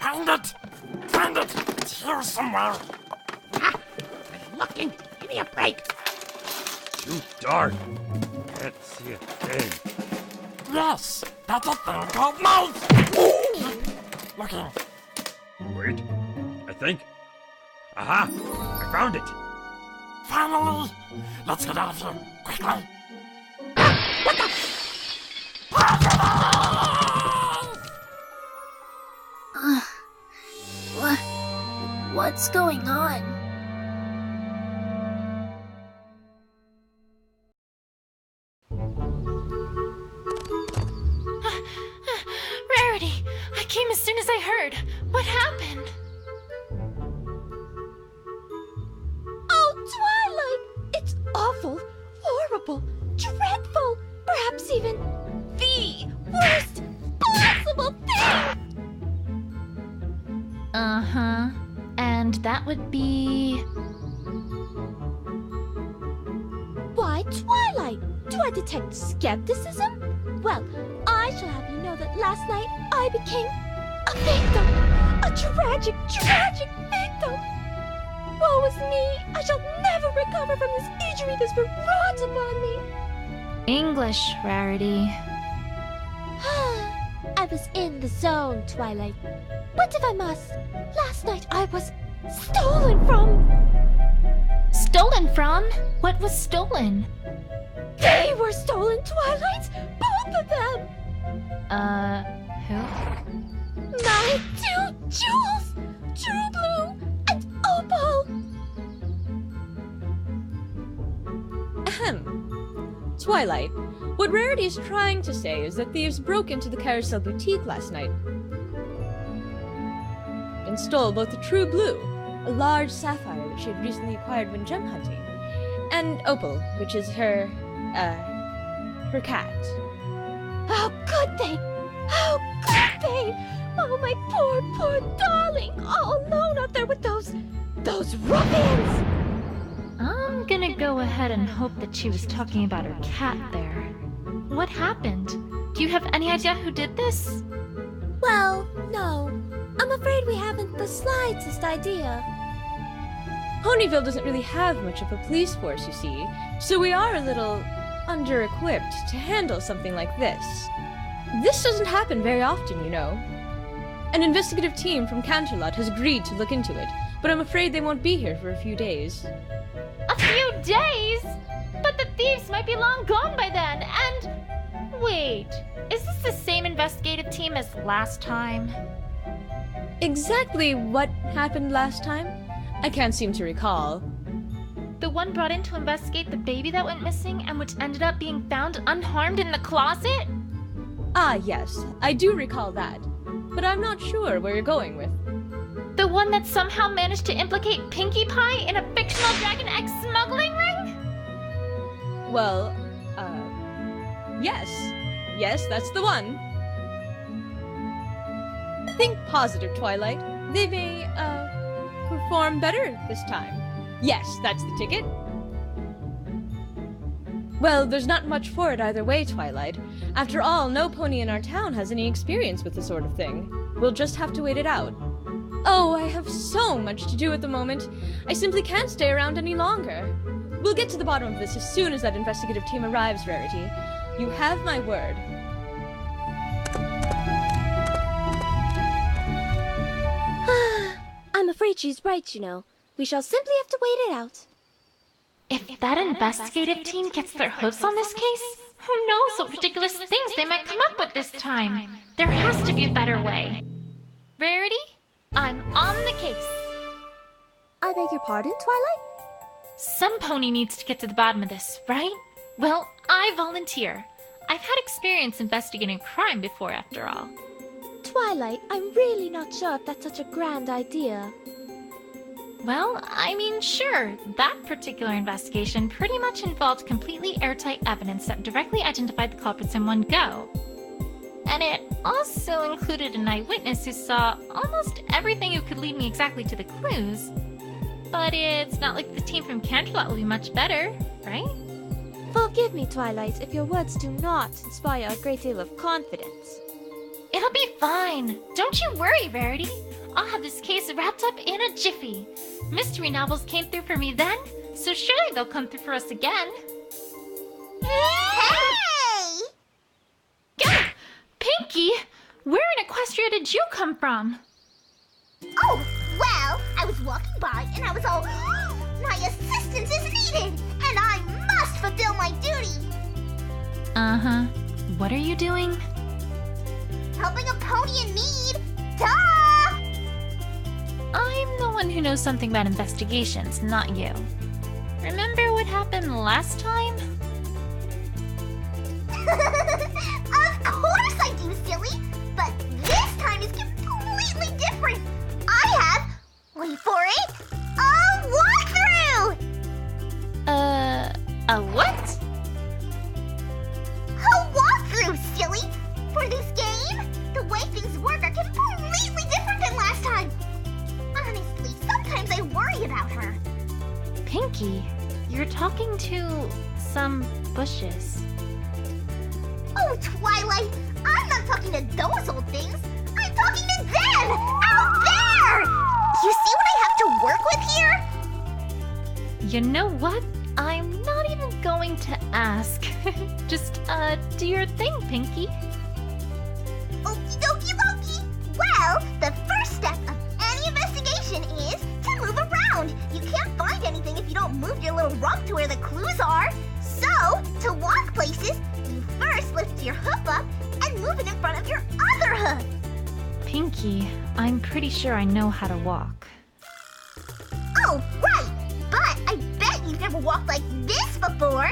Find it! Find it! It's here somewhere! I'm looking. Give me a break. Too dark. Can't see a thing. Yes! That's a thing called mouse! Keep looking. Wait. I think. Aha! I found it. Finally! Let's get out of here, quickly! What's going on? Rarity! I came as soon as I heard. What happened? Oh, Twilight! It's awful, horrible, dreadful, perhaps even the worst possible thing! Uh-huh. And that would be... Why, Twilight? Do I detect skepticism? Well, I shall have you know that last night I became a victim! A tragic, tragic victim! Woe is me! I shall never recover from this injury that's been wrought upon me! English, Rarity. I was in the zone, Twilight. But if I must, last night I was stolen from! Stolen from? What was stolen? They were stolen, Twilight! Both of them! Who? My two jewels! True Blue and Opal! Ahem. Twilight, what Rarity is trying to say is that thieves broke into the Carousel Boutique last night and stole both the True Blue, a large sapphire that she had recently acquired when gem hunting, and Opal, which is her cat. How could they? How could they? Oh, my poor, poor darling, all alone out there with those ruffians! I'm gonna go ahead and hope that she was talking about her cat there. What happened? Do you have any idea who did this? Well, no. I'm afraid we haven't the slightest idea. Ponyville doesn't really have much of a police force, you see, so we are a little under-equipped to handle something like this. This doesn't happen very often, you know. An investigative team from Canterlot has agreed to look into it, but I'm afraid they won't be here for a few days. A few days? But the thieves might be long gone by then, and... Wait, is this the same investigative team as last time? Exactly what happened last time? I can't seem to recall. The one brought in to investigate the baby that went missing and which ended up being found unharmed in the closet? Ah, yes, I do recall that, but I'm not sure where you're going with. The one that somehow managed to implicate Pinkie Pie in a fictional Dragon X smuggling ring? Well, yes. Yes, that's the one. Think positive, Twilight. They may, perform better this time. Yes, that's the ticket. Well, there's not much for it either way, Twilight. After all, no pony in our town has any experience with this sort of thing. We'll just have to wait it out. Oh, I have so much to do at the moment. I simply can't stay around any longer. We'll get to the bottom of this as soon as that investigative team arrives, Rarity. You have my word. I'm afraid she's right, you know. We shall simply have to wait it out. If that investigative team gets their hooves on this case, who knows what ridiculous things they might come up with this time? There has to be a better way. Rarity, I'm on the case. I beg your pardon, Twilight? Some pony needs to get to the bottom of this, right? Well, I volunteer. I've had experience investigating crime before, after all. Twilight, I'm really not sure if that's such a grand idea. Well, I mean, sure. That particular investigation pretty much involved completely airtight evidence that directly identified the culprits in one go. And it also included an eyewitness who saw almost everything who could lead me exactly to the clues. But it's not like the team from Canterlot will be much better, right? Forgive me, Twilight, if your words do not inspire a great deal of confidence. It'll be fine. Don't you worry, Rarity. I'll have this case wrapped up in a jiffy. Mystery novels came through for me then, so surely they'll come through for us again. Hey! Gah! Pinky! Where in Equestria did you come from? Oh, well, I was walking by and I was all, my assistance is needed, and I must fulfill my duty. Uh-huh. What are you doing? Helping a pony in need. Duh! I'm the one who knows something about investigations, not you. Remember what happened last time? Of course I do, silly. But this time is completely different. I have, wait for it, a walkthrough! A what? A walkthrough, silly! For this game, the way things work are completely different than last time. Honestly, sometimes I worry about her. Pinky, you're talking to some bushes. Oh, Twilight, I'm not talking to those old things. I'm talking to them! Out there! You see what I have to work with here? You know what? I'm not even going to ask. Just, do your thing, Pinky. Okie dokie Loki. Well, the first step of any investigation is to move around. You can't find anything if you don't move your little rump to where the clues are. So, to walk places, you first lift your hoof up and move it in front of your other hoof. Pinky, I'm pretty sure I know how to walk. Oh, right. But I bet you've never walked like this before.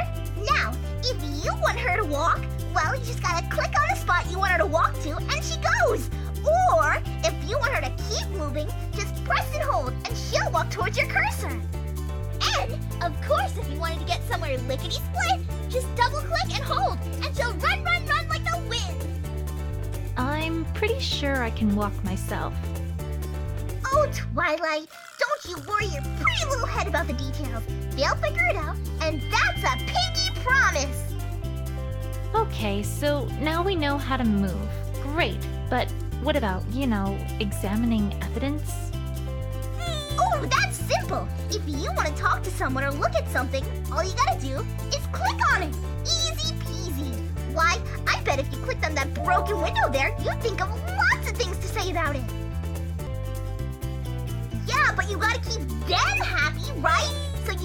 Now, if you want her to walk, well, you just gotta click on the spot you want her to walk to, and she goes. Or, if you want her to keep moving, just press and hold, and she'll walk towards your cursor. And, of course, if you wanted to get somewhere lickety-split, just double-click and hold, and she'll run, run, run like the wind. I'm pretty sure I can walk myself. Oh, Twilight, don't you worry your pretty little head about the details. They'll figure it out, and that's a pinky promise. Okay, so now we know how to move. Great, but what about, examining evidence? Oh, that's simple. If you want to talk to someone or look at something, all you gotta do is click on it. Easy peasy. Why, I bet if you clicked on that broken window there, you'd think of lots of things to say about it. Yeah, but you gotta keep them happy, right?